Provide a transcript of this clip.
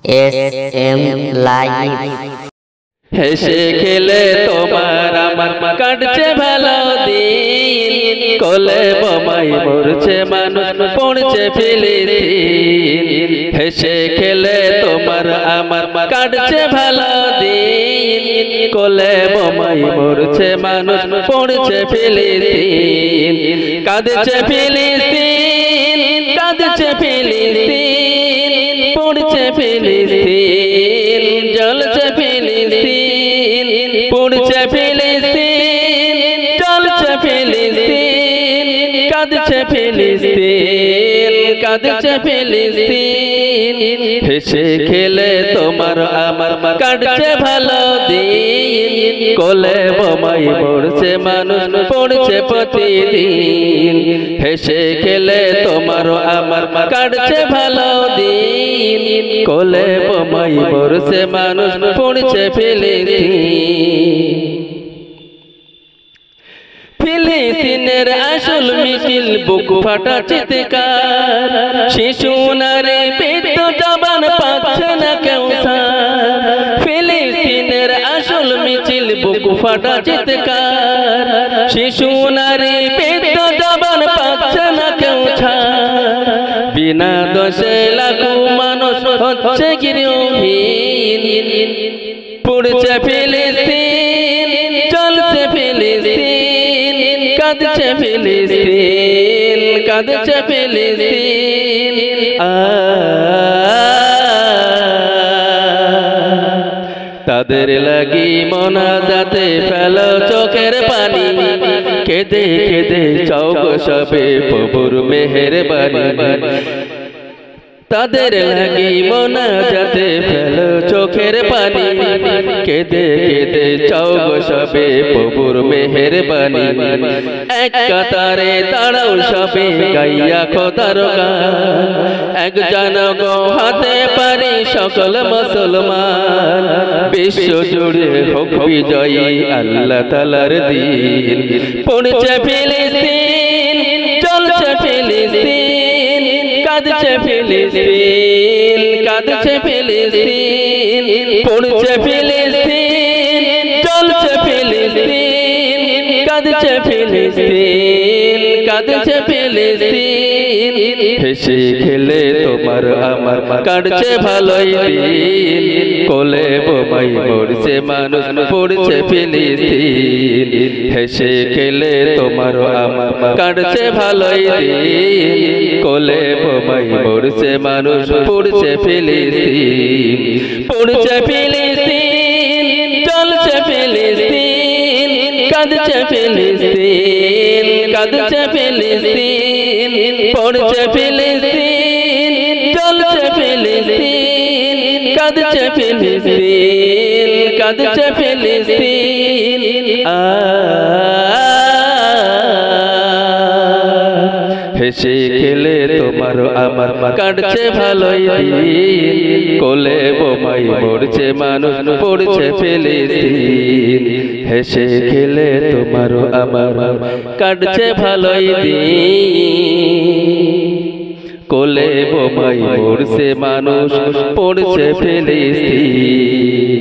SM live হেসে খেলে তোমার আমার কাটছে ভালো দিন, কোলে বোমাই মরছে মানুষ পড়ছে ফিলিস্তিন। হেসে খেলে তোমার আমার কাটছে ভালো দিন, কোলে বোমাই মরছে মানুষ পড়ছে ফিলিস্তিন। কাঁদছে ফিলিস্তিন, কাঁদছে ফিলিস্তিন, পড়ছে ফিলিস্তিন, জ্বলছে ফিলিস্তিন, পড়ছে ফিলিস্তিন, জ্বলছে ফিলিস্তিন, কাঁদছে ফিলিস্তিন, কাঁদছে ফিলিস্তিন। হেসে খেলে তোমার আমার কাটছে ভালো দিন, কোলে বোমাই মরছে মানুষ পড়ছে প্রতিদিন। হেসে খেলে তোমার আমার কাটছে ভালো দিন, কোলে বোমাই মরছে মানুষ পড়ছে ফিলিস্তিন। ফিলিস্তিনের আসল মিছিল বুক ফাটা চিৎকার, শিশু নারী বৃদ্ধ জবান পাচ্ছে না কেউ সার। ফিলিস্তিনের আসল মিছিল বুক ফাটা চিৎকার, শিশু নারী বৃদ্ধ জবান পাচ্ছে না কেউ ছাড়। বিনা দোষে লাখো মানুষ হচ্ছে গৃহহীন, পড়ছে ফিলিস্তিন, চলছে ফিলিস্তিন, কাঁদছে ফিলিস্তিন, কাঁদছে ফিলিস্তিন। তাদের লাগি মোনাজাতে ফেলো চোখের পানি, কেঁদে কেঁদে চৌক সবে প্রভুর মেহেরবানি। তাদের লাগি মোনাজাতে ফেলো চোখের পানি, কেঁদে কেঁদে চৌক সবে প্রভুর মেহেরবানি। এক কাতারে দাঁড়াও সবে গাইয়া খোদার গান, এক জানগো হাতে পারি সকল মুসলমান। বিশ্ব জুড়ে হোক বিজয়ী আল্লাহ তাআলার দিন। পড়ছে ফিলিস্তিন, চলছে ফিলিস্তিন, কাঁদছে ফিলিস্তিন, কাঁদছে ফিলিস্তিন, পড়ছে ফিলিস্তিন, চলছে ফিলিস্তিন, কাঁদছে ফিলিস্তিন, কাঁদছে ফিলিস্তিন। হেসে খেলে তোমার আমার কাটছে ভালোই দিন, কোলে বোমাই মরছে মানুষ পড়ছে ফিলিস্তিন। হেসে খেলে তোমার আমার কাটছে ভালোই দিন, কোলে বোমাই মরছে মানুষ পড়ছে ফিলিস্তিন। পড়ছে ফিলিস্তিন, চলছে ফিলিস্তিন, কাঁদছে ফিলিস্তিন, কাঁদছে ফিলিস্তিন, পড়ছে ফিলিস্তিন, চলছে ফিলিস্তিন, কাঁদছে ফিলিস্তিন, কাঁদছে ফিলিস্তিন। হেসে খেলে তোমার আমার কাটছে ভালোই দিন, কোলে বোমাই মরছে মানুষ পড়ছে ফিলিস্তিন। হেসে খেলে তোমার আমার কাটছে ভালোই দিন, কোলে বোমাই মরছে মানুষ পড়ছে ফিলিস্তিন।